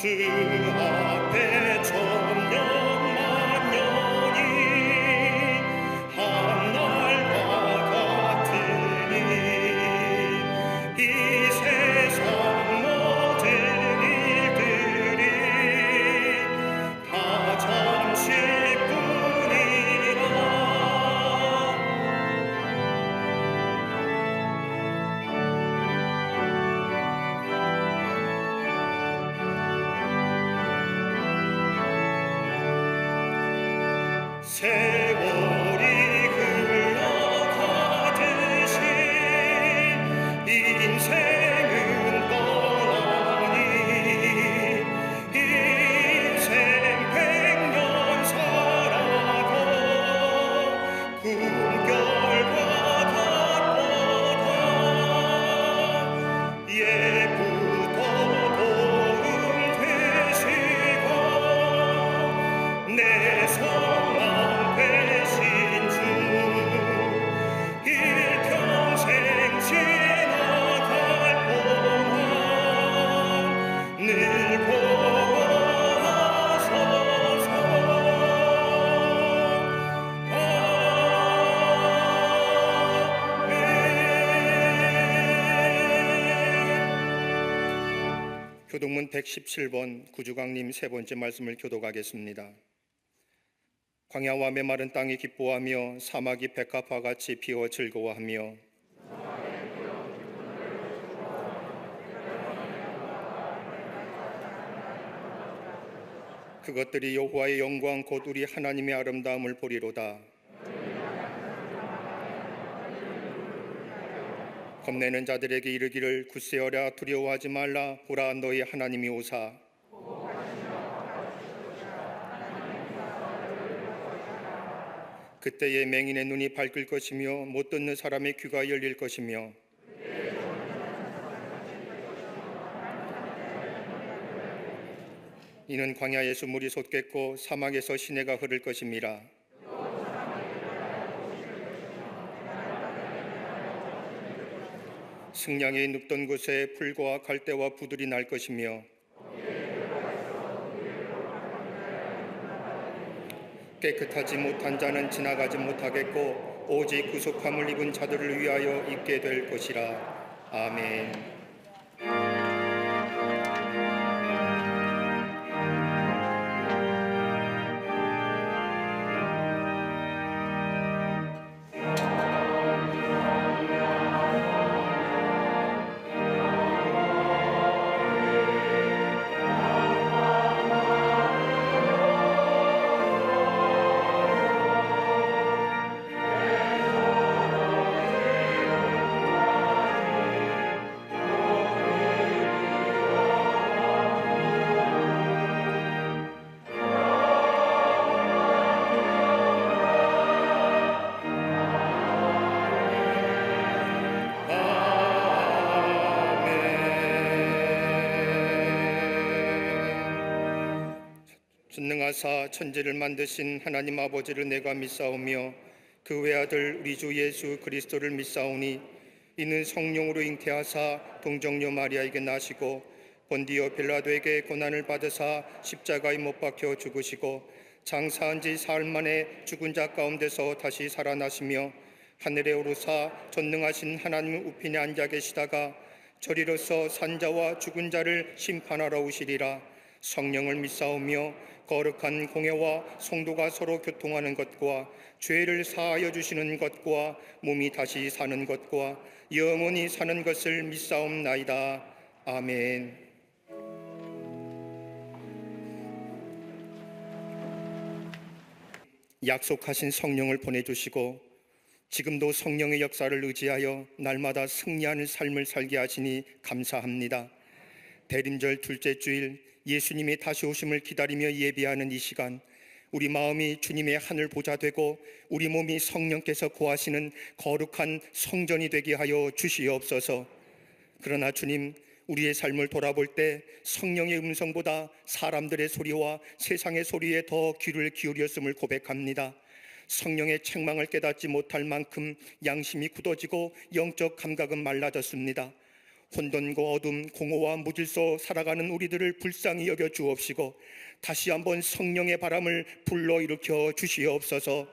주 앞에 천년만년이 한날과 같으니 이 세상 모든 일들이 다 잠시뿐이라. 세월이 흘러가듯이 인생은 뻔하니 인생 100년 살아도 꿈결과 같보다 예부터 도움 되시고 내 소망 되신 주 일평생 지나갈 동안 늘 보호하소서. 아멘. 교독문 117번 구주강님 세 번째 말씀을 교독하겠습니다. 광야와 메마른 땅이 기뻐하며 사막이 백합화 같이 피어 즐거워하며 그것들이 여호와의 영광 곧 우리 하나님의 아름다움을 보리로다. 겁내는 자들에게 이르기를 굳세어라 두려워하지 말라. 보라 너희 하나님이 오사 그때에 맹인의 눈이 밝을 것이며 못 듣는 사람의 귀가 열릴 것이며 이는 광야에서 물이 솟겠고 사막에서 시내가 흐를 것임이라. 승냥이 눕던 곳에 풀과 갈대와 부들이 날 것이며 깨끗하지 못한 자는 지나가지 못하겠고 오직 구속함을 입은 자들을 위하여 있게 될 것이라. 아멘. 전능하사 천지를 만드신 하나님 아버지를 내가 믿사오며 그 외아들 우리 주 예수 그리스도를 믿사오니 이는 성령으로 잉태하사 동정녀 마리아에게 나시고 본디오 빌라도에게 고난을 받으사 십자가에 못 박혀 죽으시고 장사한 지 사흘 만에 죽은 자 가운데서 다시 살아나시며 하늘에 오르사 전능하신 하나님 우편에 앉아 계시다가 저리로서 산자와 죽은 자를 심판하러 오시리라. 성령을 믿사오며 거룩한 공회와 성도가 서로 교통하는 것과 죄를 사하여 주시는 것과 몸이 다시 사는 것과 영원히 사는 것을 믿사옵나이다. 아멘. 약속하신 성령을 보내주시고 지금도 성령의 역사를 의지하여 날마다 승리하는 삶을 살게 하시니 감사합니다. 대림절 둘째 주일 예수님의 다시 오심을 기다리며 예배하는 이 시간, 우리 마음이 주님의 하늘 보좌 되고 우리 몸이 성령께서 거하시는 거룩한 성전이 되게 하여 주시옵소서. 그러나 주님, 우리의 삶을 돌아볼 때 성령의 음성보다 사람들의 소리와 세상의 소리에 더 귀를 기울였음을 고백합니다. 성령의 책망을 깨닫지 못할 만큼 양심이 굳어지고 영적 감각은 말라졌습니다. 혼돈과 어둠, 공허와 무질서 살아가는 우리들을 불쌍히 여겨 주옵시고 다시 한번 성령의 바람을 불러일으켜 주시옵소서.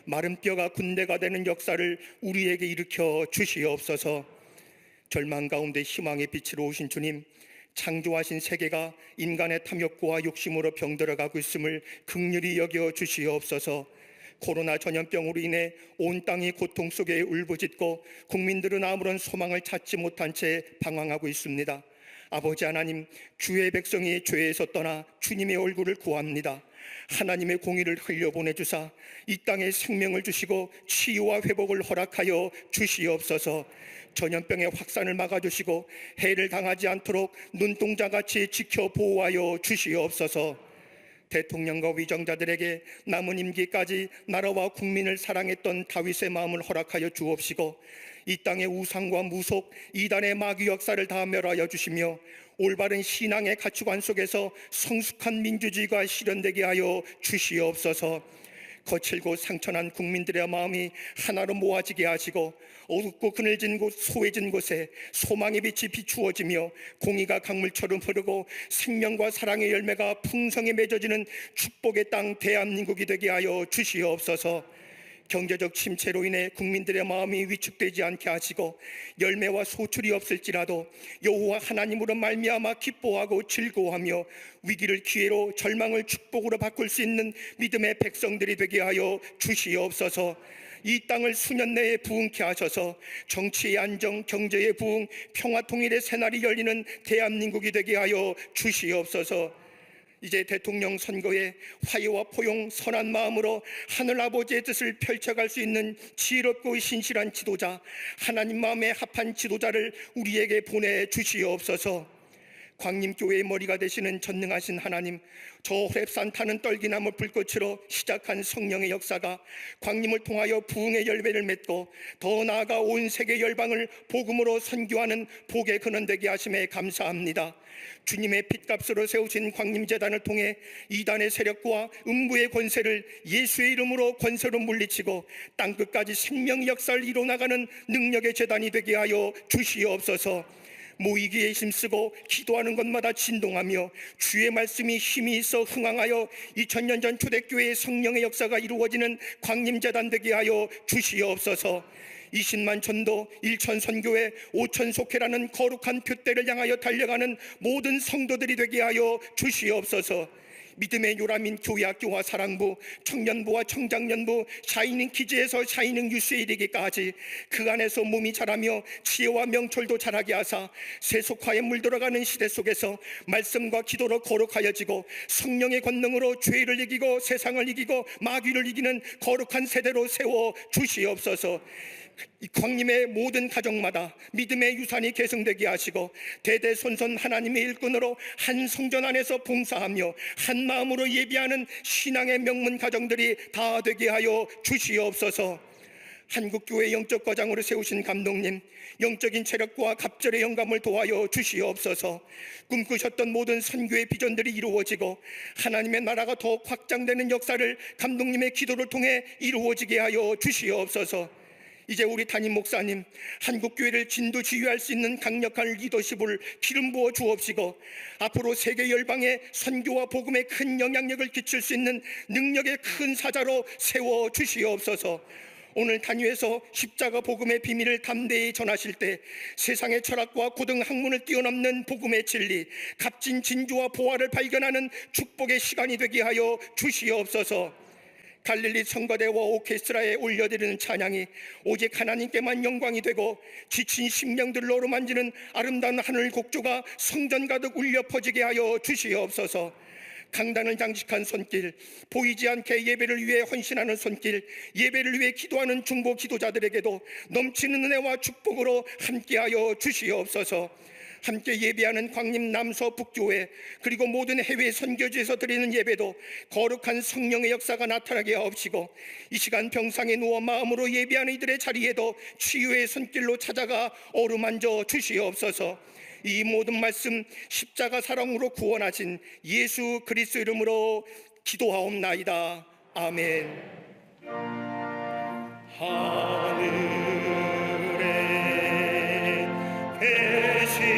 마른 뼈가 군대가 되는 역사를 우리에게 일으켜 주시옵소서. 절망 가운데 희망의 빛으로 오신 주님, 창조하신 세계가 인간의 탐욕과 욕심으로 병들어가고 있음을 긍휼히 여겨 주시옵소서. 코로나 전염병으로 인해 온 땅이 고통 속에 울부짖고 국민들은 아무런 소망을 찾지 못한 채 방황하고 있습니다. 아버지 하나님, 주의 백성이 죄에서 떠나 주님의 얼굴을 구합니다. 하나님의 공의를 흘려보내주사 이 땅에 생명을 주시고 치유와 회복을 허락하여 주시옵소서. 전염병의 확산을 막아주시고 해를 당하지 않도록 눈동자같이 지켜 보호하여 주시옵소서. 대통령과 위정자들에게 남은 임기까지 나라와 국민을 사랑했던 다윗의 마음을 허락하여 주옵시고 이 땅의 우상과 무속, 이단의 마귀 역사를 다 멸하여 주시며 올바른 신앙의 가치관 속에서 성숙한 민주주의가 실현되게 하여 주시옵소서. 거칠고 상처난 국민들의 마음이 하나로 모아지게 하시고 어둡고 그늘진 곳, 소외진 곳에 소망의 빛이 비추어지며 공의가 강물처럼 흐르고 생명과 사랑의 열매가 풍성히 맺어지는 축복의 땅 대한민국이 되게 하여 주시옵소서. 경제적 침체로 인해 국민들의 마음이 위축되지 않게 하시고 열매와 소출이 없을지라도 여호와 하나님으로 말미암아 기뻐하고 즐거워하며 위기를 기회로, 절망을 축복으로 바꿀 수 있는 믿음의 백성들이 되게 하여 주시옵소서. 이 땅을 수년 내에 부흥케 하셔서 정치의 안정, 경제의 부흥, 평화 통일의 새날이 열리는 대한민국이 되게 하여 주시옵소서. 이제 대통령 선거에 화해와 포용, 선한 마음으로 하늘 아버지의 뜻을 펼쳐갈 수 있는 지혜롭고 신실한 지도자, 하나님 마음에 합한 지도자를 우리에게 보내주시옵소서. 광림교회의 머리가 되시는 전능하신 하나님, 저 호렙산 타는 떨기나무 불꽃으로 시작한 성령의 역사가 광림을 통하여 부흥의 열매를 맺고 더 나아가 온 세계 열방을 복음으로 선교하는 복의 근원되게 하심에 감사합니다. 주님의 핏값으로 세우신 광림재단을 통해 이단의 세력과 음부의 권세를 예수의 이름으로 권세로 물리치고 땅끝까지 생명의 역사를 이뤄나가는 능력의 재단이 되게 하여 주시옵소서. 모이기에 힘쓰고 기도하는 것마다 진동하며 주의 말씀이 힘이 있어 흥황하여 2000년 전 초대교회의 성령의 역사가 이루어지는 광림재단 되게 하여 주시옵소서. 20만 전도, 1천 선교회, 5천 속회라는 거룩한 표대를 향하여 달려가는 모든 성도들이 되게 하여 주시옵소서. 믿음의 요람인 교회학교와 사랑부, 청년부와 청장년부, 샤이닝 키즈에서 샤이닝 유스에 이르기까지 그 안에서 몸이 자라며 지혜와 명철도 자라게 하사 세속화에 물들어가는 시대 속에서 말씀과 기도로 거룩하여지고 성령의 권능으로 죄를 이기고 세상을 이기고 마귀를 이기는 거룩한 세대로 세워 주시옵소서. 이 광림의 모든 가정마다 믿음의 유산이 계승되게 하시고 대대손손 하나님의 일꾼으로 한 성전 안에서 봉사하며 한 마음으로 예비하는 신앙의 명문 가정들이 다 되게 하여 주시옵소서. 한국교회 영적 과장으로 세우신 감독님, 영적인 체력과 갑절의 영감을 도하여 주시옵소서. 꿈꾸셨던 모든 선교의 비전들이 이루어지고 하나님의 나라가 더욱 확장되는 역사를 감독님의 기도를 통해 이루어지게 하여 주시옵소서. 이제 우리 담임 목사님, 한국교회를 진두지휘할 수 있는 강력한 리더십을 기름 부어 주옵시고 앞으로 세계 열방에 선교와 복음에 큰 영향력을 끼칠 수 있는 능력의 큰 사자로 세워 주시옵소서. 오늘 단위에서 십자가 복음의 비밀을 담대히 전하실 때 세상의 철학과 고등 학문을 뛰어넘는 복음의 진리, 값진 진주와 보화를 발견하는 축복의 시간이 되게 하여 주시옵소서. 갈릴리 성가대와 오케스트라에 올려드리는 찬양이 오직 하나님께만 영광이 되고 지친 심령들을 어루만지는 아름다운 하늘 곡조가 성전 가득 울려 퍼지게 하여 주시옵소서. 강단을 장식한 손길, 보이지 않게 예배를 위해 헌신하는 손길, 예배를 위해 기도하는 중보 기도자들에게도 넘치는 은혜와 축복으로 함께하여 주시옵소서. 함께 예배하는 광림 남서 북교회 그리고 모든 해외 선교지에서 드리는 예배도 거룩한 성령의 역사가 나타나게 하옵시고 이 시간 병상에 누워 마음으로 예배하는 이들의 자리에도 치유의 손길로 찾아가 어루만져 주시옵소서. 이 모든 말씀 십자가 사랑으로 구원하신 예수 그리스도 이름으로 기도하옵나이다. 아멘. 하늘에 계신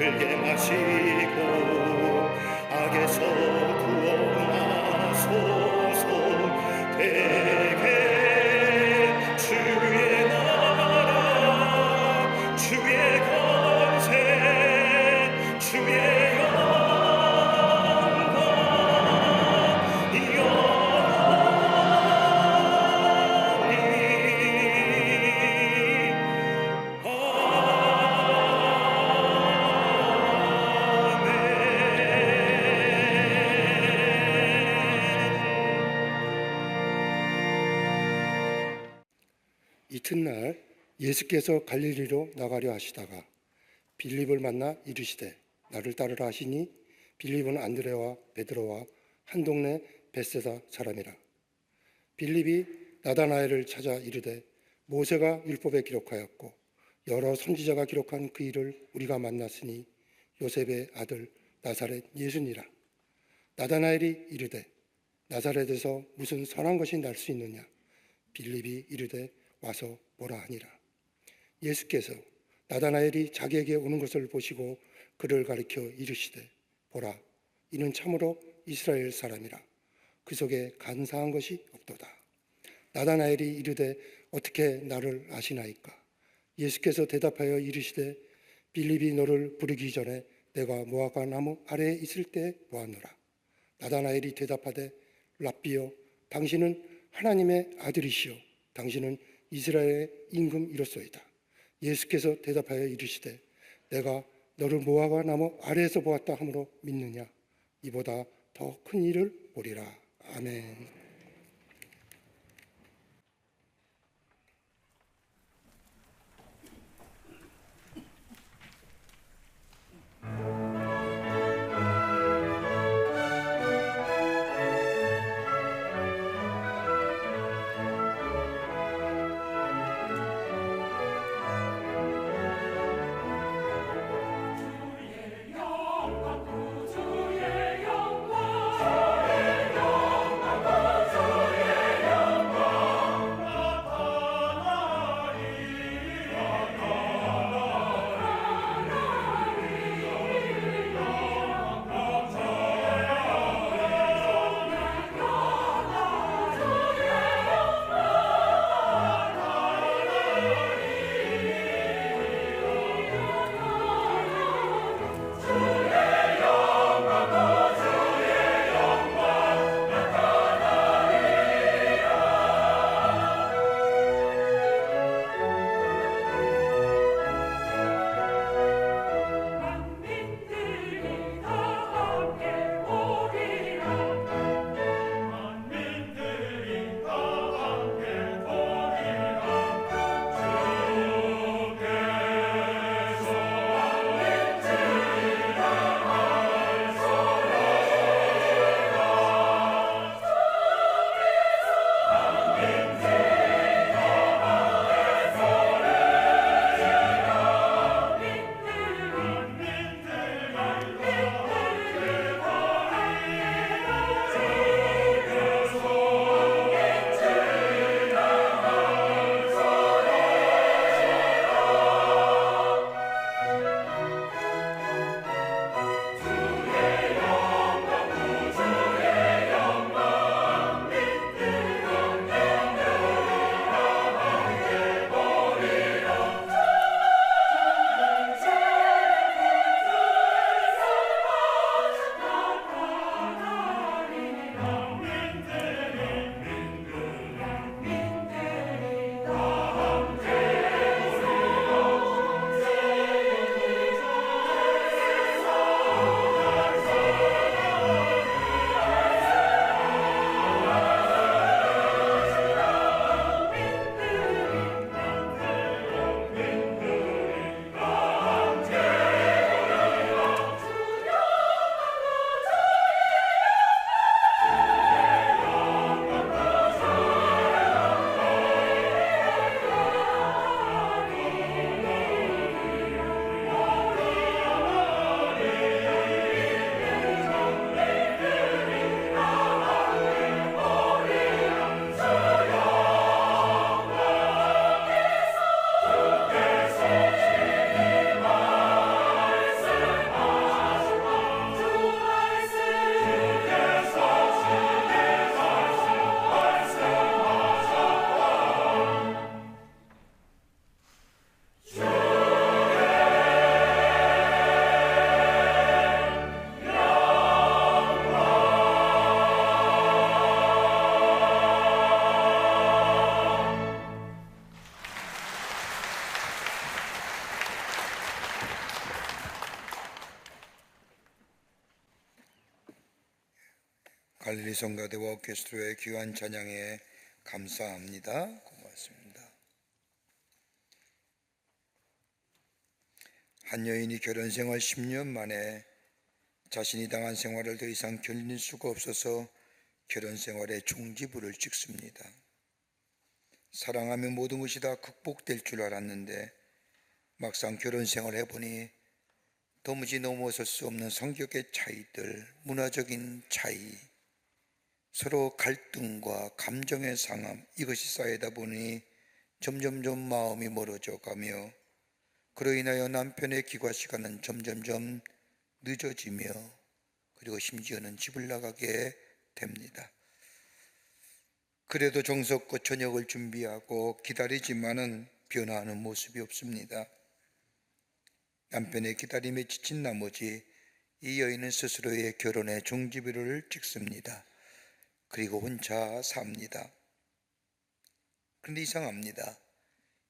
들게 마시고 악에서 구원하소서. 대개 주의 나라 주의 권세 주의 이튿날 예수께서 갈릴리로 나가려 하시다가 빌립을 만나 이르시되 나를 따르라 하시니 빌립은 안드레와 베드로와 한 동네 벳세다 사람이라. 빌립이 나다나엘을 찾아 이르되 모세가 율법에 기록하였고 여러 선지자가 기록한 그 일을 우리가 만났으니 요셉의 아들 나사렛 예수니라. 나다나엘이 이르되 나사렛에서 무슨 선한 것이 날 수 있느냐. 빌립이 이르되 와서 보라 하니라. 예수께서 나다나엘이 자기에게 오는 것을 보시고 그를 가리켜 이르시되 보라 이는 참으로 이스라엘 사람이라. 그 속에 간사한 것이 없도다. 나다나엘이 이르되 어떻게 나를 아시나이까. 예수께서 대답하여 이르시되 빌립이 너를 부르기 전에 내가 무화과 나무 아래에 있을 때 보았노라. 나다나엘이 대답하되 랍비여 당신은 하나님의 아들이시오 당신은 이스라엘의 임금이로소이다. 예수께서 대답하여 이르시되 내가 너를 무화과 나무 아래에서 보았다 하므로 믿느냐. 이보다 더 큰 일을 보리라. 아멘. 주의 영광 갈릴리 성가대와 오케스트라의 귀한 찬양에 감사합니다. 고맙습니다. 한 여인이 결혼 생활 10년 만에 자신이 당한 생활을 더 이상 견딜 수가 없어서 결혼 생활에 종지부를 찍습니다. 사랑하면 모든 것이 다 극복될 줄 알았는데 막상 결혼 생활을 해보니 도무지 넘어설 수 없는 성격의 차이들, 문화적인 차이, 서로 갈등과 감정의 상함, 이것이 쌓이다 보니 점점점 마음이 멀어져 가며 그로 인하여 남편의 귀가 시간은 점점점 늦어지며 그리고 심지어는 집을 나가게 됩니다. 그래도 정성껏 저녁을 준비하고 기다리지만은 변화하는 모습이 없습니다. 남편의 기다림에 지친 나머지 이 여인은 스스로의 결혼에 종지부를 찍습니다. 그리고 혼자 삽니다. 그런데 이상합니다.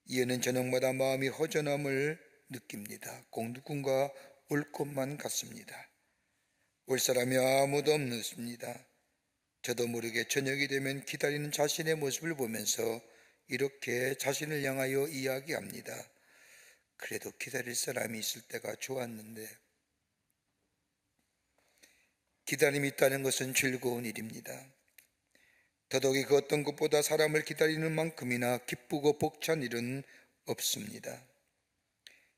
이 여인은 저녁마다 마음이 허전함을 느낍니다. 꼭 누군가 올 것만 같습니다. 올 사람이 아무도 없습니다. 저도 모르게 저녁이 되면 기다리는 자신의 모습을 보면서 이렇게 자신을 향하여 이야기합니다. 그래도 기다릴 사람이 있을 때가 좋았는데. 기다림이 있다는 것은 즐거운 일입니다. 더더욱이 그 어떤 것보다 사람을 기다리는 만큼이나 기쁘고 벅찬 일은 없습니다.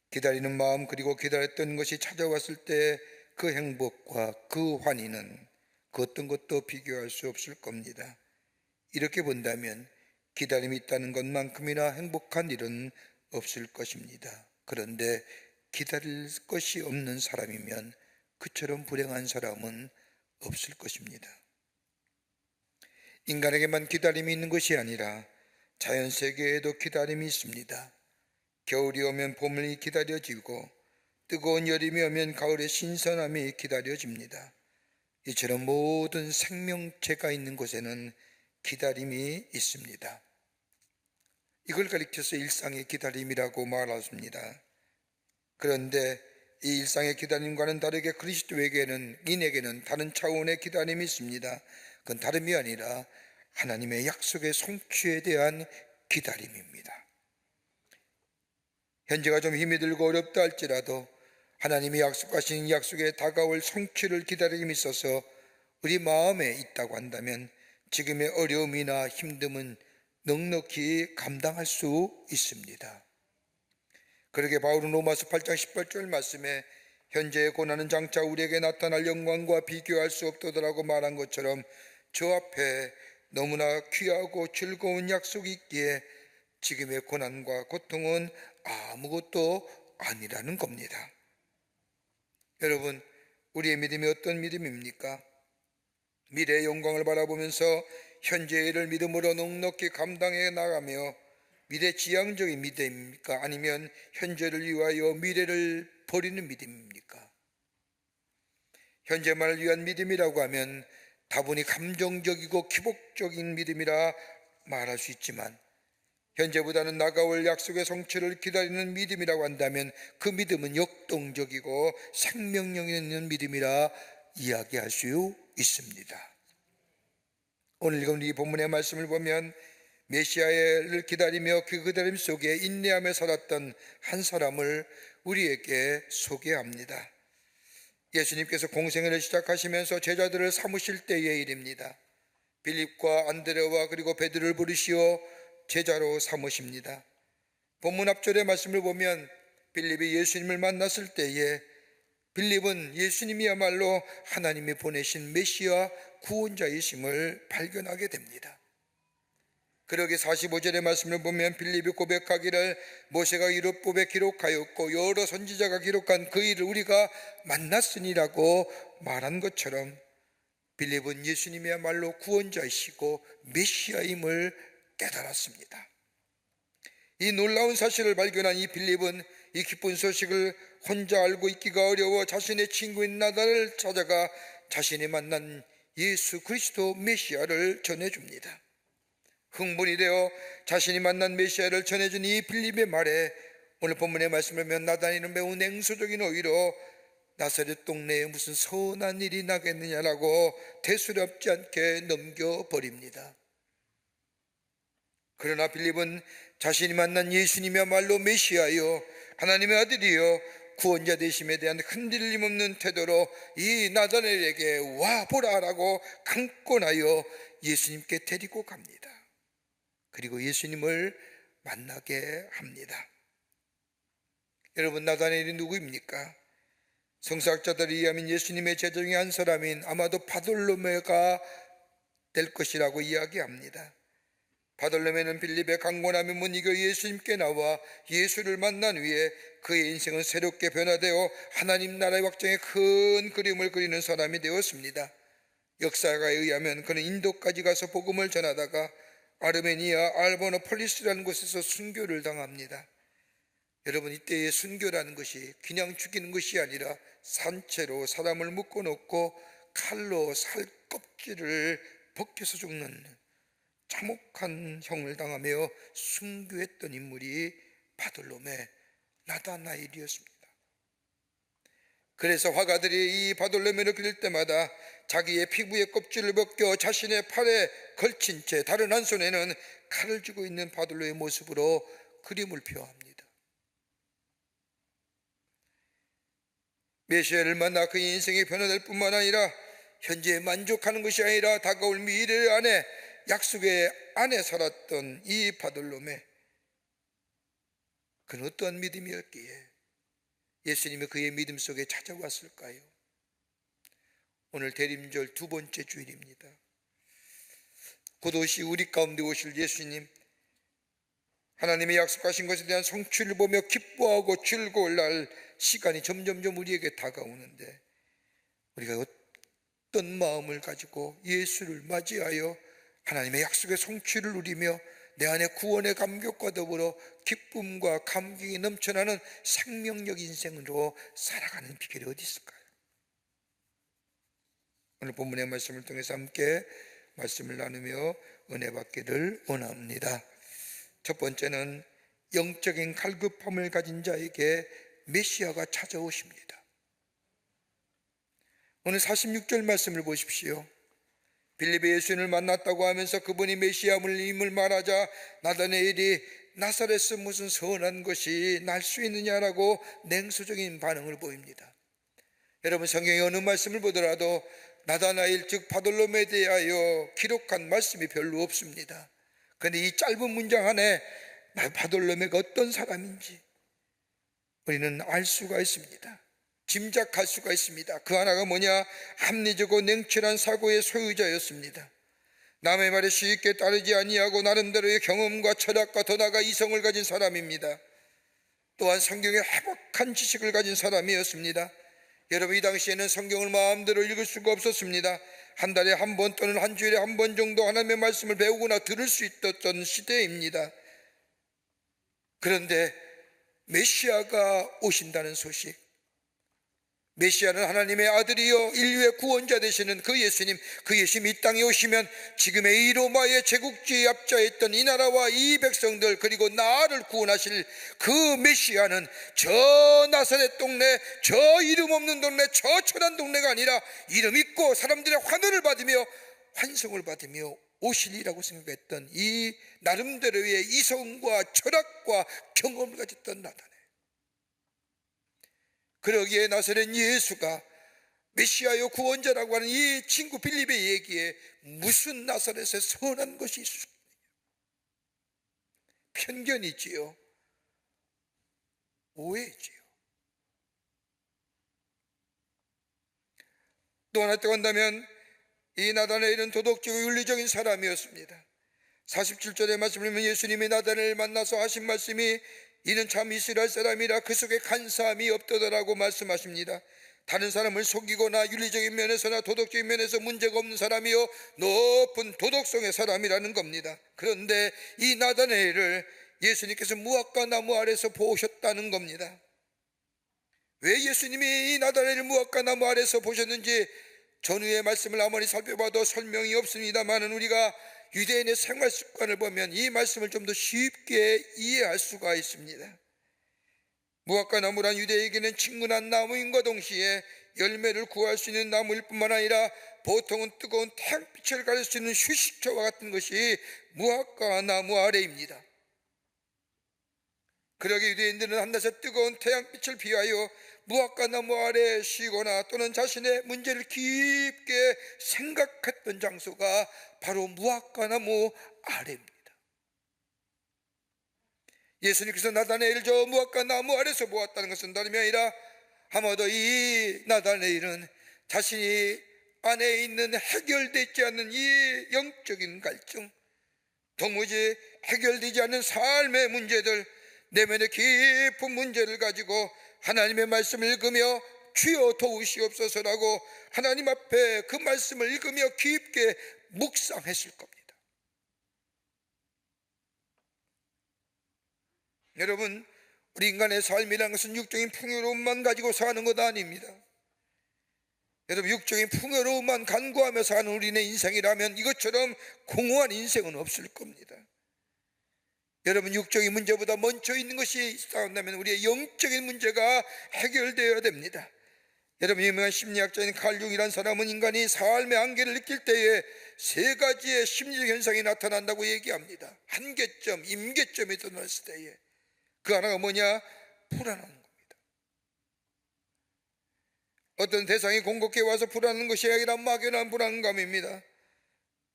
기다리는 마음 그리고 기다렸던 것이 찾아왔을 때 그 행복과 그 환희는 그 어떤 것도 비교할 수 없을 겁니다. 이렇게 본다면 기다림이 있다는 것만큼이나 행복한 일은 없을 것입니다. 그런데 기다릴 것이 없는 사람이면 그처럼 불행한 사람은 없을 것입니다. 인간에게만 기다림이 있는 것이 아니라 자연 세계에도 기다림이 있습니다. 겨울이 오면 봄이 기다려지고 뜨거운 여름이 오면 가을의 신선함이 기다려집니다. 이처럼 모든 생명체가 있는 곳에는 기다림이 있습니다. 이걸 가리켜서 일상의 기다림이라고 말했습니다. 그런데 이 일상의 기다림과는 다르게 그리스도에게는, 인에게는 다른 차원의 기다림이 있습니다. 그건 다름이 아니라 하나님의 약속의 성취에 대한 기다림입니다. 현재가 좀 힘이 들고 어렵다 할지라도 하나님이 약속하신 약속에 다가올 성취를 기다림이 있어서 우리 마음에 있다고 한다면 지금의 어려움이나 힘듦은 넉넉히 감당할 수 있습니다. 그러게 바울은 로마서 8장 18절 말씀에 현재의 고난은 장차 우리에게 나타날 영광과 비교할 수 없도다라고 말한 것처럼 저 앞에 너무나 귀하고 즐거운 약속이 있기에 지금의 고난과 고통은 아무것도 아니라는 겁니다. 여러분, 우리의 믿음이 어떤 믿음입니까? 미래의 영광을 바라보면서 현재의 일을 믿음으로 넉넉히 감당해 나가며 미래지향적인 믿음입니까? 아니면 현재를 위하여 미래를 버리는 믿음입니까? 현재만을 위한 믿음이라고 하면 다분히 감정적이고 기복적인 믿음이라 말할 수 있지만 현재보다는 나가올 약속의 성취를 기다리는 믿음이라고 한다면 그 믿음은 역동적이고 생명력 있는 믿음이라 이야기할 수 있습니다. 오늘 읽은 이 본문의 말씀을 보면 메시아를 기다리며 그 기다림 속에 인내하며 살았던 한 사람을 우리에게 소개합니다. 예수님께서 공생애를 시작하시면서 제자들을 삼으실 때의 일입니다. 빌립과 안드레와 그리고 베드로를 부르시어 제자로 삼으십니다. 본문 앞절의 말씀을 보면 빌립이 예수님을 만났을 때에 빌립은 예수님이야말로 하나님이 보내신 메시아 구원자이심을 발견하게 됩니다. 그러게 45절의 말씀을 보면 빌립이 고백하기를 모세가 율법에 기록하였고 여러 선지자가 기록한 그 일을 우리가 만났으니라고 말한 것처럼 빌립은 예수님이야말로 구원자이시고 메시아임을 깨달았습니다. 이 놀라운 사실을 발견한 이 빌립은 이 기쁜 소식을 혼자 알고 있기가 어려워 자신의 친구인 나단을 찾아가 자신이 만난 예수 그리스도 메시아를 전해줍니다. 흥분이 되어 자신이 만난 메시아를 전해준 이 빌립의 말에 오늘 본문의 말씀을 보면 나단이는 매우 냉소적인 어휘로 나사렛 동네에 무슨 선한 일이 나겠느냐라고 대수롭지 않게 넘겨버립니다. 그러나 빌립은 자신이 만난 예수님이야말로 메시아요, 하나님의 아들이요, 구원자 되심에 대한 흔들림 없는 태도로 이 나다나엘에게 와 보라라고 강권하여 예수님께 데리고 갑니다. 그리고 예수님을 만나게 합니다. 여러분, 나다나엘이 누구입니까? 성서학자들에 의하면 예수님의 제자 중에 한 사람인 아마도 바돌로메가 될 것이라고 이야기합니다. 바돌로메는 빌립의 강권함에 못 이겨 예수님께 나와 예수를 만난 후에 그의 인생은 새롭게 변화되어 하나님 나라의 확장의 큰 그림을 그리는 사람이 되었습니다. 역사가에 의하면 그는 인도까지 가서 복음을 전하다가 아르메니아 알보노폴리스라는 곳에서 순교를 당합니다. 여러분, 이때의 순교라는 것이 그냥 죽이는 것이 아니라 산채로 사람을 묶어놓고 칼로 살 껍질을 벗겨서 죽는 참혹한 형을 당하며 순교했던 인물이 바돌로메, 나다나엘이었습니다. 그래서 화가들이 이 바돌로메를 그릴 때마다 자기의 피부의 껍질을 벗겨 자신의 팔에 걸친 채 다른 한 손에는 칼을 쥐고 있는 바돌로의 모습으로 그림을 표합니다. 메시아를 만나 그의 인생이 변화될 뿐만 아니라 현재에 만족하는 것이 아니라 다가올 미래 안에 약속의 안에 살았던 이 바돌로메, 그는 어떠한 믿음이었기에 예수님이 그의 믿음 속에 찾아왔을까요? 오늘 대림절 두 번째 주일입니다. 곧 우리 가운데 오실 예수님, 하나님의 약속하신 것에 대한 성취를 보며 기뻐하고 즐거울 날 시간이 점점점 우리에게 다가오는데, 우리가 어떤 마음을 가지고 예수를 맞이하여 하나님의 약속의 성취를 누리며 내 안에 구원의 감격과 더불어 기쁨과 감격이 넘쳐나는 생명력 인생으로 살아가는 비결이 어디 있을까요? 오늘 본문의 말씀을 통해서 함께 말씀을 나누며 은혜 받기를 원합니다. 첫 번째는 영적인 갈급함을 가진 자에게 메시아가 찾아오십니다. 오늘 46절 말씀을 보십시오. 빌립이 예수님을 만났다고 하면서 그분이 메시아임을 말하자 나다나엘이 나사렛에서 무슨 선한 것이 날 수 있느냐라고 냉소적인 반응을 보입니다. 여러분, 성경의 어느 말씀을 보더라도 나다나엘 즉 바돌로메에 대하여 기록한 말씀이 별로 없습니다. 그런데 이 짧은 문장 안에 바돌로메가 어떤 사람인지 우리는 알 수가 있습니다. 짐작할 수가 있습니다. 그 하나가 뭐냐? 합리적이고 냉철한 사고의 소유자였습니다. 남의 말에 쉽게 따르지 아니하고 나름대로의 경험과 철학과 더 나아가 이성을 가진 사람입니다. 또한 성경에 해박한 지식을 가진 사람이었습니다. 여러분, 이 당시에는 성경을 마음대로 읽을 수가 없었습니다. 한 달에 한 번 또는 한 주일에 한 번 정도 하나님의 말씀을 배우거나 들을 수 있었던 시대입니다. 그런데 메시아가 오신다는 소식, 메시아는 하나님의 아들이요 인류의 구원자 되시는 그 예수님, 그 예수님 이 땅에 오시면 지금의 이 로마의 제국주의 압자에 있던 이 나라와 이 백성들, 그리고 나를 구원하실 그 메시아는 저 나사렛 동네, 저 이름 없는 동네, 저 천한 동네가 아니라 이름 있고 사람들의 환호를 받으며 환성을 받으며 오실이라고 생각했던 이 나름대로의 이성과 철학과 경험을 가졌던 나다나엘. 그러기에 나사렛 예수가 메시아요 구원자라고 하는 이 친구 빌립의 얘기에 무슨 나사렛에 선한 것이 있습니까? 편견이지요, 오해지요. 또 하나 더 간다면 이 나다나엘은 도덕적이고 윤리적인 사람이었습니다. 47절의 말씀을 보면 예수님이 나다나엘을 만나서 하신 말씀이 이는 참 이스라엘 사람이라 그 속에 간사함이 없더라라고 말씀하십니다. 다른 사람을 속이거나 윤리적인 면에서나 도덕적인 면에서 문제가 없는 사람이요 높은 도덕성의 사람이라는 겁니다. 그런데 이 나다나엘을 예수님께서 무화과 나무 아래서 보셨다는 겁니다. 왜 예수님이 이 나다나엘을 무화과 나무 아래서 보셨는지 전후의 말씀을 아무리 살펴봐도 설명이 없습니다만, 우리가 유대인의 생활 습관을 보면 이 말씀을 좀 더 쉽게 이해할 수가 있습니다. 무화과 나무란 유대에게는 친근한 나무인과 동시에 열매를 구할 수 있는 나무일 뿐만 아니라 보통은 뜨거운 태양빛을 가릴 수 있는 휴식처와 같은 것이 무화과 나무 아래입니다. 그러게 유대인들은 한낮에 뜨거운 태양빛을 피하여 무화과 나무 아래에 쉬거나 또는 자신의 문제를 깊게 생각했던 장소가 바로 무화과 나무 아래입니다. 예수님께서 나다나엘을 저 무화과 나무 아래서 보았다는 것은 다름이 아니라 아마도 이 나다나엘은 자신이 안에 있는 해결되지 않는 이 영적인 갈증, 도무지 해결되지 않는 삶의 문제들, 내면의 깊은 문제를 가지고 하나님의 말씀을 읽으며 주여 도우시옵소서라고 하나님 앞에 그 말씀을 읽으며 깊게 묵상했을 겁니다. 여러분, 우리 인간의 삶이라는 것은 육적인 풍요로움만 가지고 사는 것 아닙니다. 여러분, 육적인 풍요로움만 간구하며 사는 우리의 인생이라면 이것처럼 공허한 인생은 없을 겁니다. 여러분, 육적인 문제보다 먼저 있는 것이 있다면 우리의 영적인 문제가 해결되어야 됩니다. 여러분, 유명한 심리학자인 칼 융이라는 사람은 인간이 삶의 한계를 느낄 때에 세 가지의 심리적 현상이 나타난다고 얘기합니다. 한계점, 임계점이 드러났을 때에 그 하나가 뭐냐? 불안한 겁니다. 어떤 대상이 공격해 와서 불안한 것이 아니라 막연한 불안감입니다.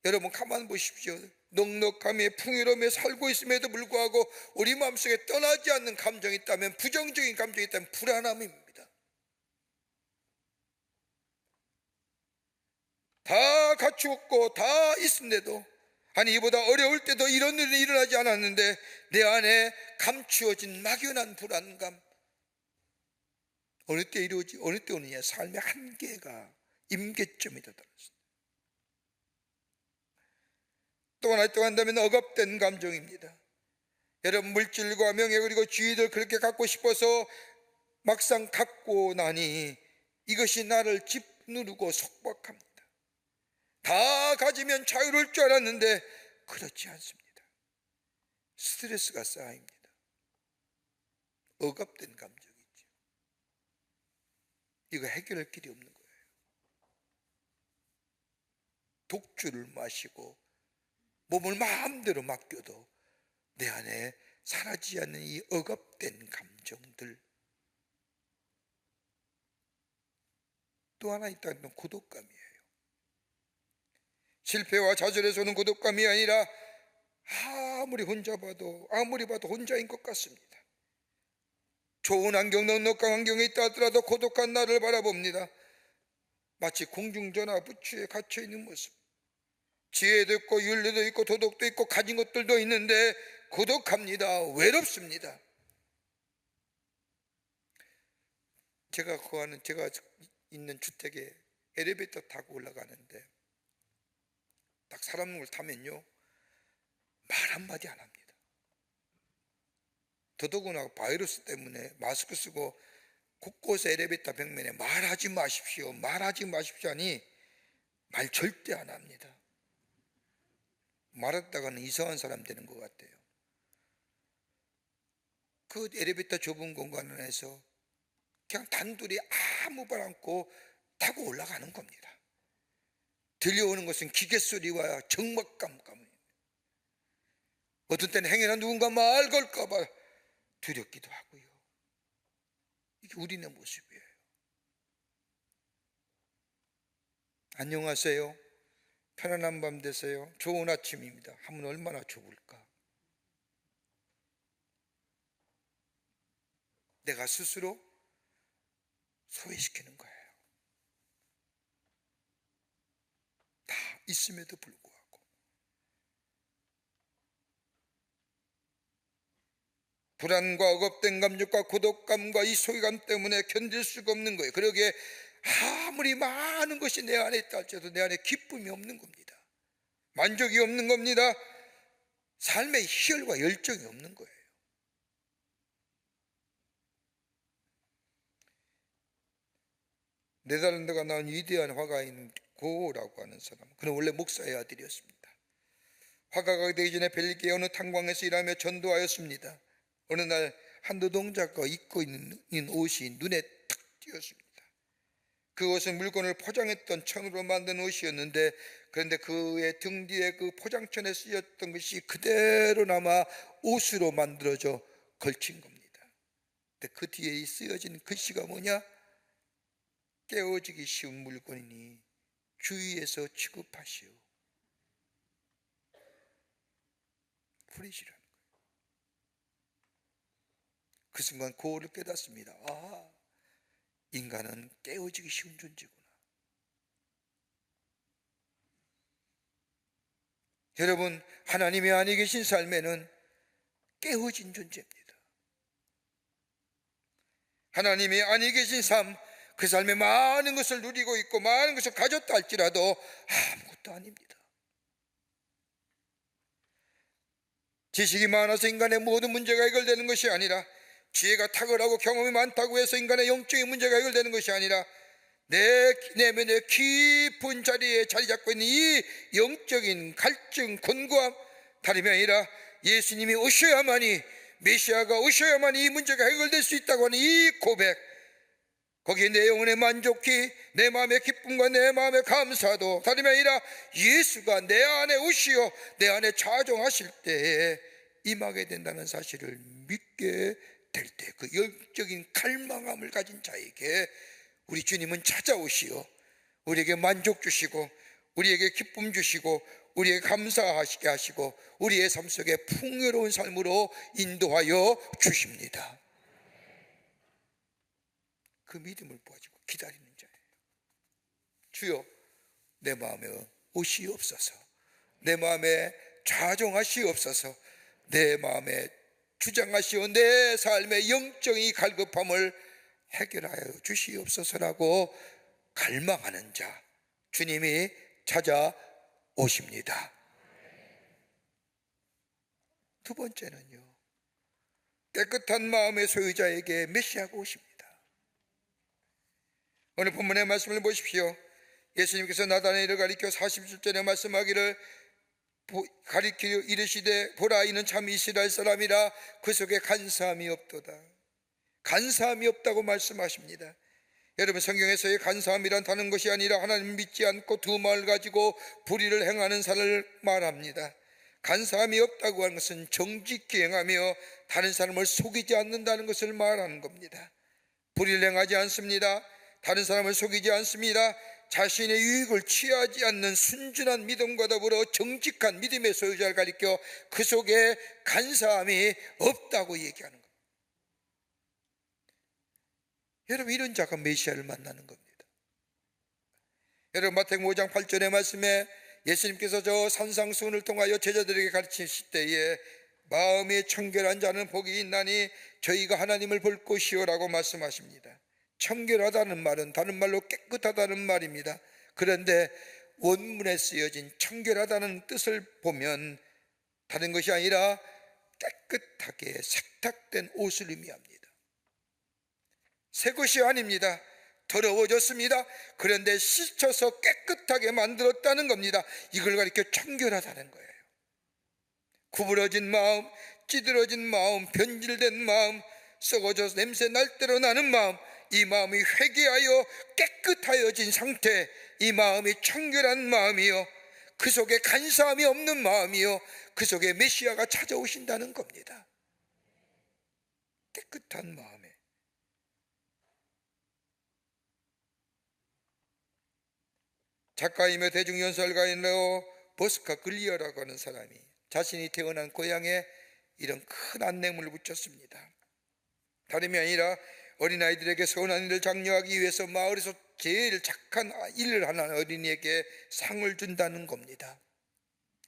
여러분, 가만 보십시오. 넉넉함에 풍요로움에 살고 있음에도 불구하고 우리 마음속에 떠나지 않는 감정이 있다면, 부정적인 감정이 있다면 불안함입니다. 다 갖추었고 다 있는데도, 아니 이보다 어려울 때도 이런 일이 일어나지 않았는데 내 안에 감추어진 막연한 불안감, 어느 때 이루어지, 어느 때 오느냐? 삶의 한계가, 임계점이 다다랐습니다. 또 하나 또 한다면 억압된 감정입니다. 여러분, 물질과 명예 그리고 지위를 그렇게 갖고 싶어서 막상 갖고 나니 이것이 나를 짓누르고 속박합니다. 다 가지면 자유로울 줄 알았는데 그렇지 않습니다. 스트레스가 쌓입니다. 억압된 감정이죠. 이거 해결할 길이 없는 거예요. 독주를 마시고 몸을 마음대로 맡겨도 내 안에 사라지지 않는 이 억압된 감정들. 또 하나 있다면 고독감이에요. 실패와 좌절에서 오는 고독감이 아니라 아무리 봐도 혼자인 것 같습니다. 좋은 환경, 넉넉한 환경에 있다 하더라도 고독한 나를 바라봅니다. 마치 공중전화 부추에 갇혀 있는 모습. 지혜도 있고 윤리도 있고 도덕도 있고 가진 것들도 있는데 고독합니다. 외롭습니다. 제가 있는 주택에 엘리베이터 타고 올라가는데 딱 사람을 타면요, 말 한마디 안 합니다. 더더구나 바이러스 때문에 마스크 쓰고 곳곳에 엘리베이터 벽면에 말하지 마십시오 하니 말 절대 안 합니다. 말하다가는 이상한 사람 되는 것 같아요. 그 엘리베이터 좁은 공간 안에서 그냥 단둘이 아무 말 않고 타고 올라가는 겁니다. 들려오는 것은 기계 소리와 적막감입니다. 어떤 때는 행여나 누군가 말 걸까 봐 두렵기도 하고요. 이게 우리네 모습이에요. 안녕하세요. 편안한 밤 되세요. 좋은 아침입니다. 하면 얼마나 좋을까? 내가 스스로 소외시키는 거예요. 다 있음에도 불구하고 불안과 억압된 감정과 고독감과 이 소외감 때문에 견딜 수가 없는 거예요. 그러기에 아무리 많은 것이 내 안에 있다 할지라도 내 안에 기쁨이 없는 겁니다. 만족이 없는 겁니다. 삶의 희열과 열정이 없는 거예요. 네덜란드가 나온 위대한 화가인 고라고 하는 사람, 그는 원래 목사의 아들이었습니다. 화가가 되기 전에 벨기에 어느 탄광에서 일하며 전도하였습니다. 어느 날 한 노동자가 입고 있는 옷이 눈에 탁 띄었습니다. 그 옷은 물건을 포장했던 천으로 만든 옷이었는데, 그런데 그의 등 뒤에 그 포장천에 쓰였던 것이 그대로 남아 옷으로 만들어져 걸친 겁니다. 근데 그 뒤에 쓰여진 글씨가 뭐냐? 깨어지기 쉬운 물건이니 주의해서 취급하시오. 프리시라는 거예요. 그 순간 고를 깨닫습니다. 아, 인간은 깨어지기 쉬운 존재구나. 여러분, 하나님이 아니 계신 삶에는 깨어진 존재입니다. 하나님이 아니 계신 삶, 그 삶에 많은 것을 누리고 있고 많은 것을 가졌다 할지라도 아무것도 아닙니다. 지식이 많아서 인간의 모든 문제가 해결되는 것이 아니라, 지혜가 탁월하고 경험이 많다고 해서 인간의 영적인 문제가 해결되는 것이 아니라, 내 내면의 깊은 자리에 자리 잡고 있는 이 영적인 갈증, 곤고함, 다름이 아니라 예수님이 오셔야만이, 메시아가 오셔야만이 이 문제가 해결될 수 있다고 하는 이 고백, 거기에 내 영혼의 만족히, 내 마음의 기쁨과 내 마음의 감사도 다름이 아니라 예수가 내 안에 오시어 내 안에 자정하실 때에 임하게 된다는 사실을 믿게 될 때, 그 영적인 갈망함을 가진 자에게 우리 주님은 찾아오시어 우리에게 만족 주시고, 우리에게 기쁨 주시고, 우리에게 감사하시게 하시고, 우리의 삶 속에 풍요로운 삶으로 인도하여 주십니다. 그 믿음을 가지고 기다리는 자예요. 주여, 내 마음에 오시옵소서. 내 마음에 좌정하시옵소서. 내 마음에 주장하시어 내 삶의 영적인 갈급함을 해결하여 주시옵소서라고 갈망하는 자, 주님이 찾아오십니다. 두 번째는요, 깨끗한 마음의 소유자에게 메시아가 오십니다. 오늘 본문의 말씀을 보십시오. 예수님께서 나다나엘을 가리켜 40절에 말씀하기를, 가리켜 이르시되 보라, 이는 참 이스라엘 사람이라 그 속에 간사함이 없도다. 간사함이 없다고 말씀하십니다. 여러분, 성경에서의 간사함이란 다른 것이 아니라 하나님 믿지 않고 두 마음을 가지고 불의를 행하는 사람을 말합니다. 간사함이 없다고 하는 것은 정직히 행하며 다른 사람을 속이지 않는다는 것을 말하는 겁니다. 불의를 행하지 않습니다. 다른 사람을 속이지 않습니다. 자신의 유익을 취하지 않는 순진한 믿음과 더불어 정직한 믿음의 소유자를 가리켜 그 속에 간사함이 없다고 얘기하는 겁니다. 여러분, 이런 자가 메시아를 만나는 겁니다. 여러분, 마태복음 5장 8절의 말씀에 예수님께서 저 산상수훈을 통하여 제자들에게 가르치실 때에 마음이 청결한 자는 복이 있나니 저희가 하나님을 볼 것이요라고 말씀하십니다. 청결하다는 말은 다른 말로 깨끗하다는 말입니다. 그런데 원문에 쓰여진 청결하다는 뜻을 보면 다른 것이 아니라 깨끗하게 세탁된 옷을 의미합니다. 새 것이 아닙니다. 더러워졌습니다. 그런데 씻어서 깨끗하게 만들었다는 겁니다. 이걸 가리켜 청결하다는 거예요. 구부러진 마음, 찌들어진 마음, 변질된 마음, 썩어져서 냄새 날 대로 나는 마음, 이 마음이 회개하여 깨끗하여진 상태, 이 마음이 청결한 마음이요, 그 속에 간사함이 없는 마음이요, 그 속에 메시아가 찾아오신다는 겁니다. 깨끗한 마음에. 작가이며 대중연설가인 레오 버스카 글리어라고 하는 사람이 자신이 태어난 고향에 이런 큰 안내문을 붙였습니다. 다름이 아니라 어린아이들에게 선한 일을 장려하기 위해서 마을에서 제일 착한 일을 하는 어린이에게 상을 준다는 겁니다.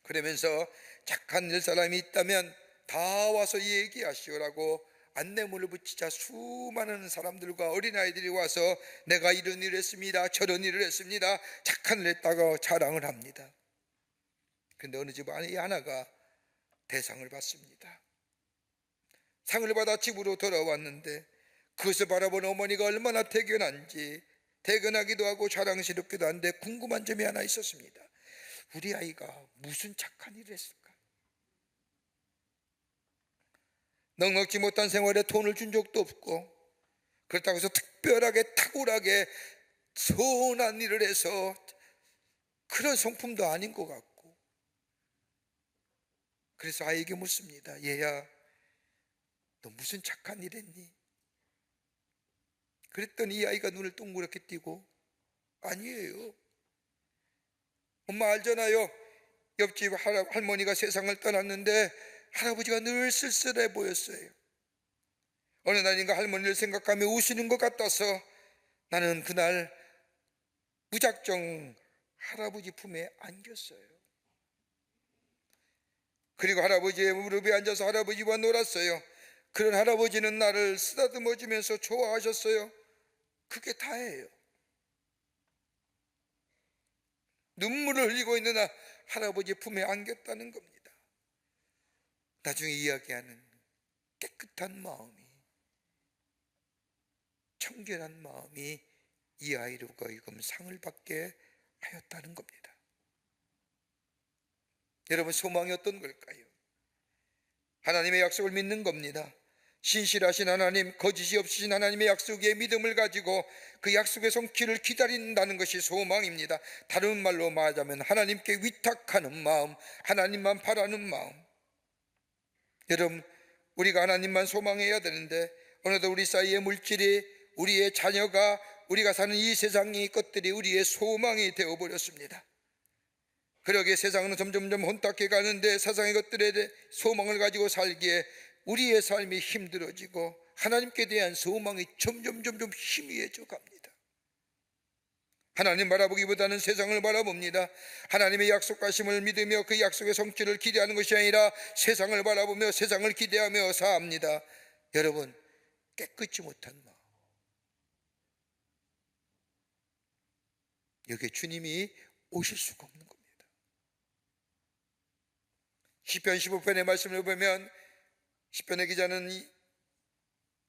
그러면서 착한 일 사람이 있다면 다 와서 얘기하시오라고 안내문을 붙이자 수많은 사람들과 어린아이들이 와서 내가 이런 일을 했습니다, 저런 일을 했습니다, 착한 일을 했다고 자랑을 합니다. 그런데 어느 집 아이 하나가 대상을 받습니다. 상을 받아 집으로 돌아왔는데 그것을 바라본 어머니가 얼마나 대견한지, 대견하기도 하고 자랑스럽기도 한데 궁금한 점이 하나 있었습니다. 우리 아이가 무슨 착한 일을 했을까? 넉넉지 못한 생활에 돈을 준 적도 없고, 그렇다고 해서 특별하게 탁월하게 선한 일을 해서 그런 성품도 아닌 것 같고, 그래서 아이에게 묻습니다. 얘야, 너 무슨 착한 일 했니? 그랬더니 이 아이가 눈을 동그랗게 뜨고, 아니에요. 엄마 알잖아요. 옆집 할머니가 세상을 떠났는데 할아버지가 늘 쓸쓸해 보였어요. 어느 날인가 할머니를 생각하며 우시는 것 같아서 나는 그날 무작정 할아버지 품에 안겼어요. 그리고 할아버지의 무릎에 앉아서 할아버지와 놀았어요. 그런 할아버지는 나를 쓰다듬어 주면서 좋아하셨어요. 그게 다예요. 눈물을 흘리고 있는 할아버지 품에 안겼다는 겁니다. 나중에 이야기하는 깨끗한 마음이, 청결한 마음이 이 아이로 거금 상을 받게 하였다는 겁니다. 여러분, 소망이 어떤 걸까요? 하나님의 약속을 믿는 겁니다. 신실하신 하나님, 거짓이 없으신 하나님의 약속에 믿음을 가지고 그 약속의 성취를 기다린다는 것이 소망입니다. 다른 말로 말하자면 하나님께 위탁하는 마음, 하나님만 바라는 마음. 여러분, 우리가 하나님만 소망해야 되는데 어느덧 우리 사이의 물질이, 우리의 자녀가, 우리가 사는 이 세상의 것들이 우리의 소망이 되어버렸습니다. 그러기에 세상은 점점점 혼탁해 가는데 세상의 것들에 대해 소망을 가지고 살기에 우리의 삶이 힘들어지고 하나님께 대한 소망이 점점 희미해져 갑니다. 하나님 바라보기보다는 세상을 바라봅니다. 하나님의 약속하심을 믿으며 그 약속의 성취를 기대하는 것이 아니라 세상을 바라보며 세상을 기대하며 사합니다. 여러분, 깨끗이 못한 마음, 여기에 주님이 오실 수가 없는 겁니다. 시편 15편의 말씀을 보면 시편의 기자는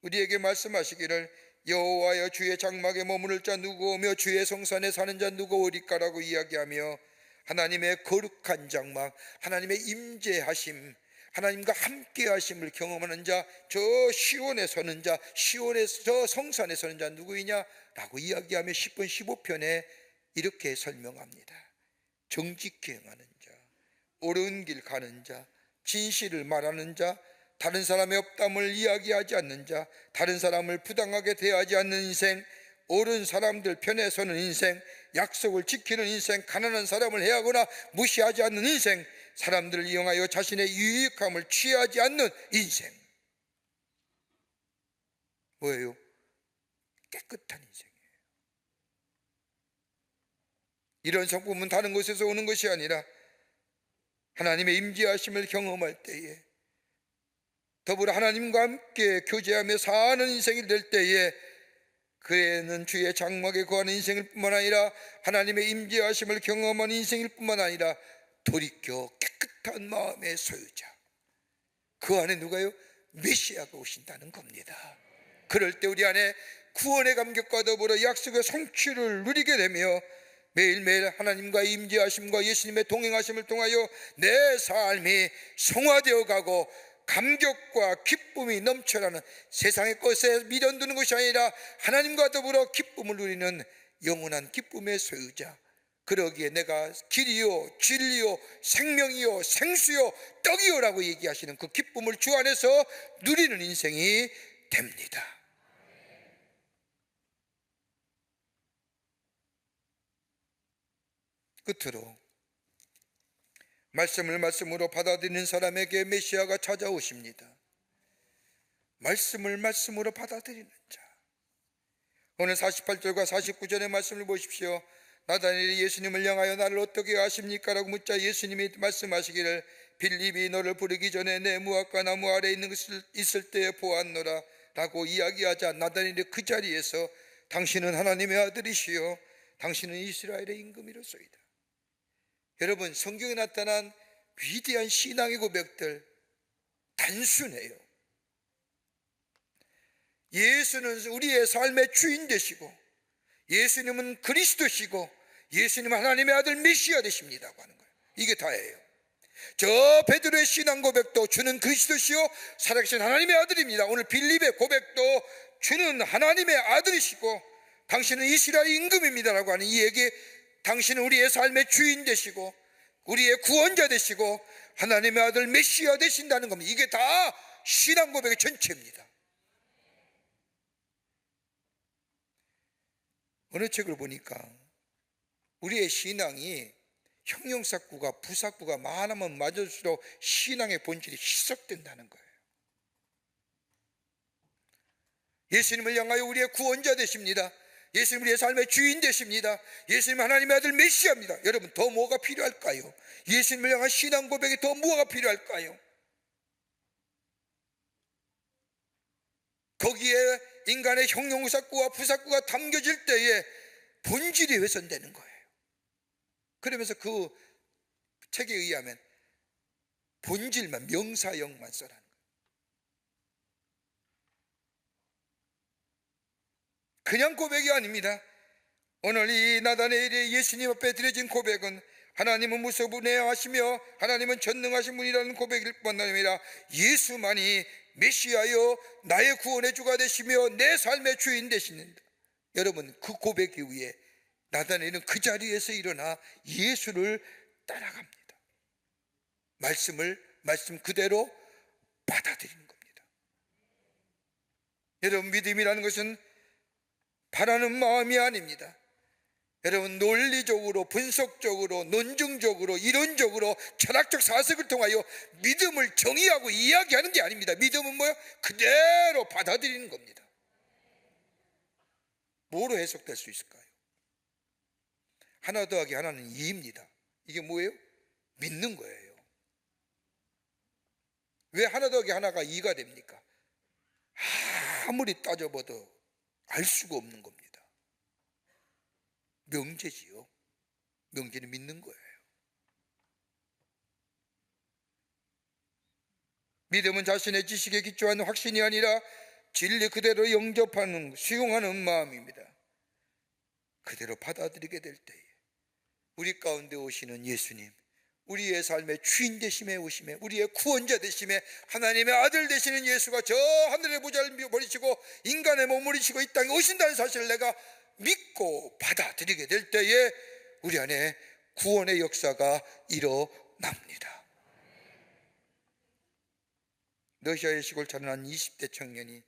우리에게 말씀하시기를 여호와여 주의 장막에 머무를 자 누구 오며 주의 성산에 사는 자 누구 오리까라고 이야기하며 하나님의 거룩한 장막, 하나님의 임재하심, 하나님과 함께 하심을 경험하는 자, 저 시온에 서는 자, 시온에 저 성산에 서는 자 누구이냐라고 이야기하며 시편 15편에 이렇게 설명합니다. 정직히 행하는 자, 옳은 길 가는 자, 진실을 말하는 자, 다른 사람의 업담을 이야기하지 않는 자, 다른 사람을 부당하게 대하지 않는 인생, 옳은 사람들 편에 서는 인생, 약속을 지키는 인생, 가난한 사람을 해하거나 무시하지 않는 인생, 사람들을 이용하여 자신의 유익함을 취하지 않는 인생. 뭐예요? 깨끗한 인생이에요. 이런 성품은 다른 곳에서 오는 것이 아니라 하나님의 임재하심을 경험할 때에, 더불어 하나님과 함께 교제하며 사는 인생이 될 때에 그애는 주의 장막에 거하는 인생일 뿐만 아니라 하나님의 임재하심을 경험한 인생일 뿐만 아니라 돌이켜 깨끗한 마음의 소유자, 그 안에 누가요? 메시아가 오신다는 겁니다. 그럴 때 우리 안에 구원의 감격과 더불어 약속의 성취를 누리게 되며 매일매일 하나님과의 임재하심과 예수님의 동행하심을 통하여 내 삶이 성화되어 가고 감격과 기쁨이 넘쳐나는, 세상의 것에 미련두는 것이 아니라 하나님과 더불어 기쁨을 누리는 영원한 기쁨의 소유자, 그러기에 내가 길이요 진리요 생명이요 생수요 떡이요라고 얘기하시는 그 기쁨을 주 안에서 누리는 인생이 됩니다. 끝으로 말씀을 말씀으로 받아들이는 사람에게 메시아가 찾아오십니다. 말씀을 말씀으로 받아들이는 자. 오늘 48절과 49절의 말씀을 보십시오. 나다니엘이 예수님을 향하여 나를 어떻게 아십니까? 라고 묻자 예수님이 말씀하시기를 빌립이 너를 부르기 전에 내 무화과 나무 아래에 있는 것을 있을 때에 보았노라 라고 이야기하자 나다니엘이 그 자리에서 당신은 하나님의 아들이시요 당신은 이스라엘의 임금이로소이다. 여러분, 성경에 나타난 위대한 신앙의 고백들 단순해요. 예수는 우리의 삶의 주인 되시고 예수님은 그리스도시고 예수님은 하나님의 아들 메시아 되십니다고 하는 거예요. 이게 다예요. 저 베드로의 신앙 고백도 주는 그리스도시요 살아계신 하나님의 아들입니다. 오늘 빌립의 고백도 주는 하나님의 아들이시고 당신은 이스라엘 임금입니다라고 하는 이 얘기, 당신은 우리의 삶의 주인 되시고 우리의 구원자 되시고 하나님의 아들 메시아 되신다는 겁니다. 이게 다 신앙 고백의 전체입니다. 어느 책을 보니까 우리의 신앙이 형용사구가 부사구가 많으면 맞을수록 신앙의 본질이 희석된다는 거예요. 예수님을 향하여 우리의 구원자 되십니다. 예수님 우리의 삶의 주인 되십니다. 예수님 하나님의 아들 메시아입니다. 여러분 더 뭐가 필요할까요? 예수님을 향한 신앙 고백에 더 뭐가 필요할까요? 거기에 인간의 형용사구와 부사구가 담겨질 때에 본질이 훼손되는 거예요. 그러면서 그 책에 의하면 본질만 명사형만 써라는 거예요. 그냥 고백이 아닙니다. 오늘 이 나다나엘의 예수님 앞에 드려진 고백은 하나님은 무소부내하시며 하나님은 전능하신 분이라는 고백일 뿐 아니라 예수만이 메시아여 나의 구원의 주가 되시며 내 삶의 주인 되시는다. 여러분 그 고백 이후에 나다나엘은 그 자리에서 일어나 예수를 따라갑니다. 말씀 그대로 받아들이는 겁니다. 여러분 믿음이라는 것은 바라는 마음이 아닙니다. 여러분 논리적으로 분석적으로 논증적으로 이론적으로 철학적 사색을 통하여 믿음을 정의하고 이야기하는 게 아닙니다. 믿음은 뭐예요? 그대로 받아들이는 겁니다. 뭐로 해석될 수 있을까요? 하나 더하기 하나는 2입니다. 이게 뭐예요? 믿는 거예요. 왜 하나 더하기 하나가 2가 됩니까? 아무리 따져봐도 알 수가 없는 겁니다. 명제지요. 명제는 믿는 거예요. 믿음은 자신의 지식에 기초한 확신이 아니라 진리 그대로 영접하는 수용하는 마음입니다. 그대로 받아들이게 될 때에 우리 가운데 오시는 예수님, 우리의 삶의 주인 되심에 오심에 우리의 구원자 되심에 하나님의 아들 되시는 예수가 저 하늘의 보좌를 버리시고 인간의 몸을 입으시고 이 땅에 오신다는 사실을 내가 믿고 받아들이게 될 때에 우리 안에 구원의 역사가 일어납니다. 러시아의 시골 자라난 20대 청년이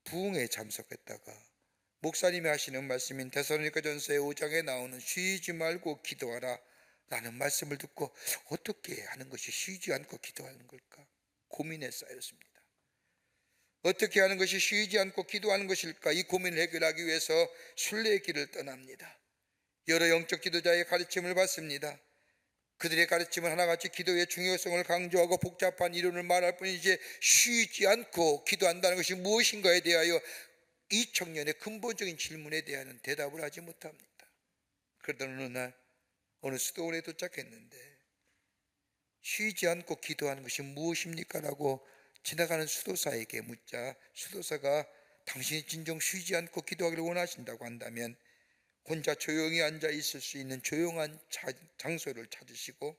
부흥에 참석했다가 목사님이 하시는 말씀인 데살로니가전서의 5장에 나오는 쉬지 말고 기도하라 라는 말씀을 듣고 어떻게 하는 것이 쉬지 않고 기도하는 걸까 고민에 쌓였습니다. 어떻게 하는 것이 쉬지 않고 기도하는 것일까? 이 고민을 해결하기 위해서 순례의 길을 떠납니다. 여러 영적 지도자의 가르침을 받습니다. 그들의 가르침은 하나같이 기도의 중요성을 강조하고 복잡한 이론을 말할 뿐이지 쉬지 않고 기도한다는 것이 무엇인가에 대하여 이 청년의 근본적인 질문에 대한 대답을 하지 못합니다. 그러던 어느 날 어느 수도원에 도착했는데 쉬지 않고 기도하는 것이 무엇입니까? 라고 지나가는 수도사에게 묻자 수도사가 당신이 진정 쉬지 않고 기도하기를 원하신다고 한다면 혼자 조용히 앉아 있을 수 있는 조용한 장소를 찾으시고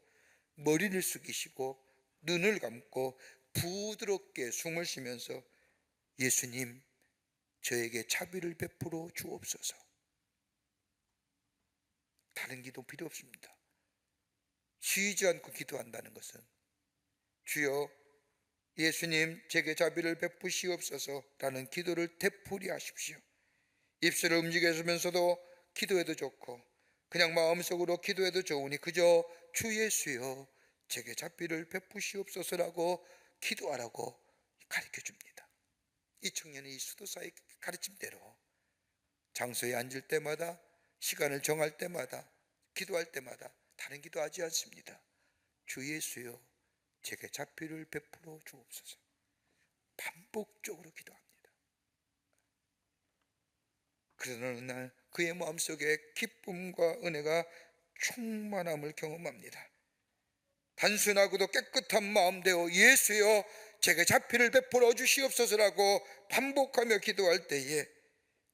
머리를 숙이시고 눈을 감고 부드럽게 숨을 쉬면서 예수님 저에게 자비를 베풀어 주옵소서. 다른 기도 필요 없습니다. 쉬지 않고 기도한다는 것은 주여 예수님 제게 자비를 베푸시옵소서라는 기도를 되풀이하십시오. 입술을 움직여주면서도 기도해도 좋고 그냥 마음속으로 기도해도 좋으니 그저 주 예수여 제게 자비를 베푸시옵소서라고 기도하라고 가르쳐줍니다. 이 청년이 이 수도사의 가르침대로 장소에 앉을 때마다 시간을 정할 때마다 기도할 때마다 다른 기도하지 않습니다. 주 예수여 제게 자비를 베풀어 주옵소서. 반복적으로 기도합니다. 그러던 어느 날 그의 마음속에 기쁨과 은혜가 충만함을 경험합니다. 단순하고도 깨끗한 마음대로 예수여 제게 자비를 베풀어 주시옵소서라고 반복하며 기도할 때에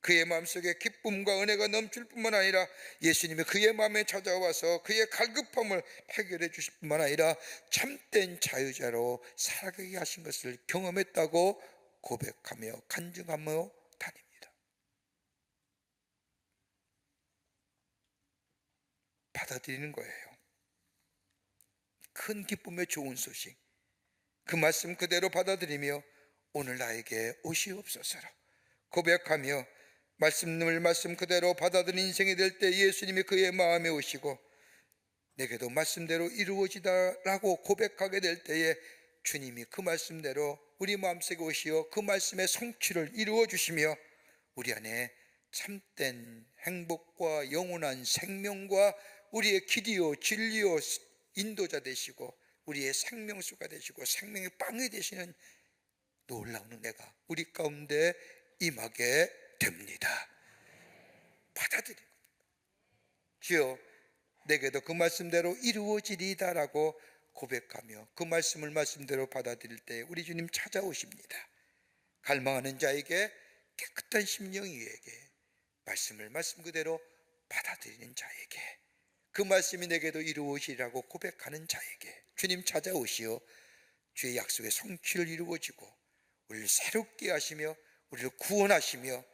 그의 마음속에 기쁨과 은혜가 넘칠 뿐만 아니라 예수님이 그의 마음에 찾아와서 그의 갈급함을 해결해 주실 뿐만 아니라 참된 자유자로 살아가게 하신 것을 경험했다고 고백하며 간증하며 다닙니다. 받아들이는 거예요. 큰 기쁨의 좋은 소식, 그 말씀 그대로 받아들이며 오늘 나에게 오시옵소서라 고백하며 말씀 그대로 받아들인 인생이 될 때 예수님이 그의 마음에 오시고 내게도 말씀대로 이루어지다라고 고백하게 될 때에 주님이 그 말씀대로 우리 마음속에 오시어 그 말씀의 성취를 이루어 주시며 우리 안에 참된 행복과 영원한 생명과 우리의 길이요 진리요 인도자 되시고 우리의 생명수가 되시고 생명의 빵이 되시는 놀라운 은혜가 우리 가운데 임하게 됩니다. 받아들이고 주여 내게도 그 말씀대로 이루어지리다라고 고백하며 그 말씀을 말씀대로 받아들일 때 우리 주님 찾아오십니다. 갈망하는 자에게 깨끗한 심령이에게 말씀을 말씀 그대로 받아들이는 자에게 그 말씀이 내게도 이루어지리라고 고백하는 자에게 주님 찾아오시어 주의 약속의 성취를 이루어지고 우리를 새롭게 하시며 우리를 구원하시며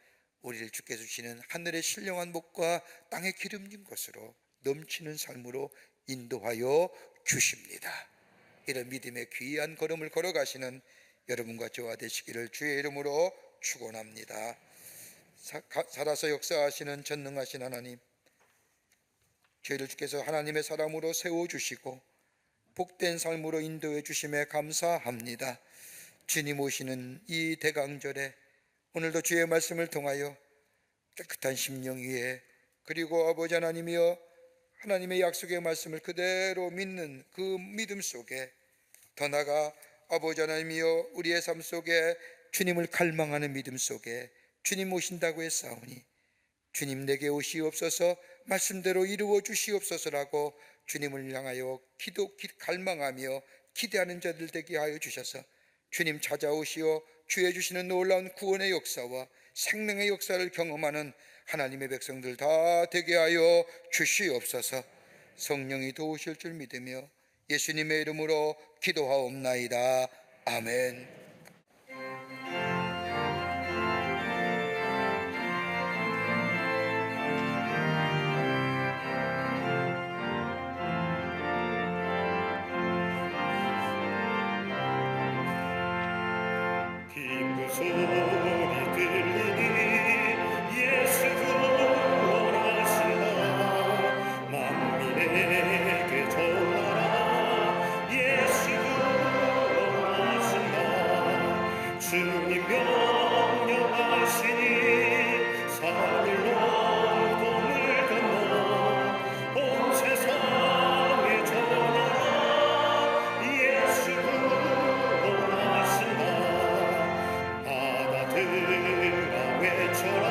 우리를 주께서 주시는 하늘의 신령한 복과 땅의 기름진 것으로 넘치는 삶으로 인도하여 주십니다. 이런 믿음의 귀한 걸음을 걸어가시는 여러분과 저와 되시기를 주의 이름으로 축원합니다. 살아서 역사하시는 전능하신 하나님, 저희를 주께서 하나님의 사람으로 세워주시고 복된 삶으로 인도해 주심에 감사합니다. 주님 오시는 이 대강절에 오늘도 주의 말씀을 통하여 깨끗한 심령 위에 그리고 아버지 하나님이여 하나님의 약속의 말씀을 그대로 믿는 그 믿음 속에 더 나아가 아버지 하나님이여 우리의 삶 속에 주님을 갈망하는 믿음 속에 주님 오신다고 했사오니 주님 내게 오시옵소서 말씀대로 이루어 주시옵소서라고 주님을 향하여 갈망하며 기대하는 자들 되게 하여 주셔서 주님 찾아오시어 주의 주시는 놀라운 구원의 역사와 생명의 역사를 경험하는 하나님의 백성들 다 되게 하여 주시옵소서. 성령이 도우실 줄 믿으며 예수님의 이름으로 기도하옵나이다. 아멘. 소리 들리니 예수 구원하시나 만민에게 전하라 예수 구원하시나 주님 명령하시니 산을 넘고 물 건너 온 세상에 전하라 예수 구원하시나 받아들라 외쳐라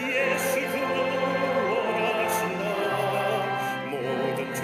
예수 구원하신다 모든 죄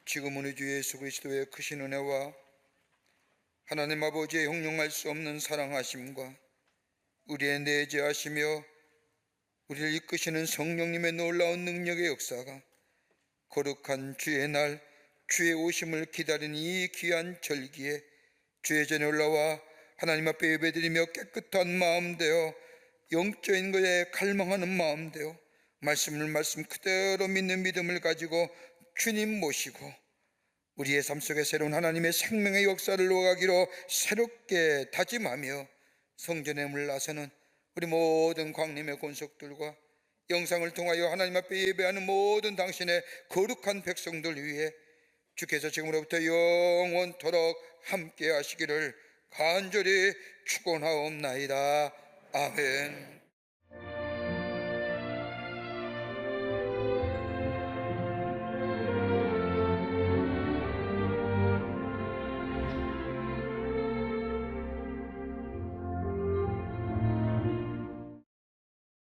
지금은 우리 주 예수 그리스도의 크신 은혜와 하나님 아버지의 형용할 수 없는 사랑하심과 우리의 내재하시며 우리를 이끄시는 성령님의 놀라운 능력의 역사가 거룩한 주의 날 주의 오심을 기다리는 이 귀한 절기에 주의 전에 올라와 하나님 앞에 예배드리며 깨끗한 마음 되어 영적인 것에 갈망하는 마음 되어 말씀 그대로 믿는 믿음을 가지고 주님 모시고 우리의 삶 속에 새로운 하나님의 생명의 역사를 놓아가기로 새롭게 다짐하며 성전에 물러서는 우리 모든 광림의 권속들과 영상을 통하여 하나님 앞에 예배하는 모든 당신의 거룩한 백성들 위해 주께서 지금으로부터 영원토록 함께 하시기를 간절히 축원하옵나이다. 아멘.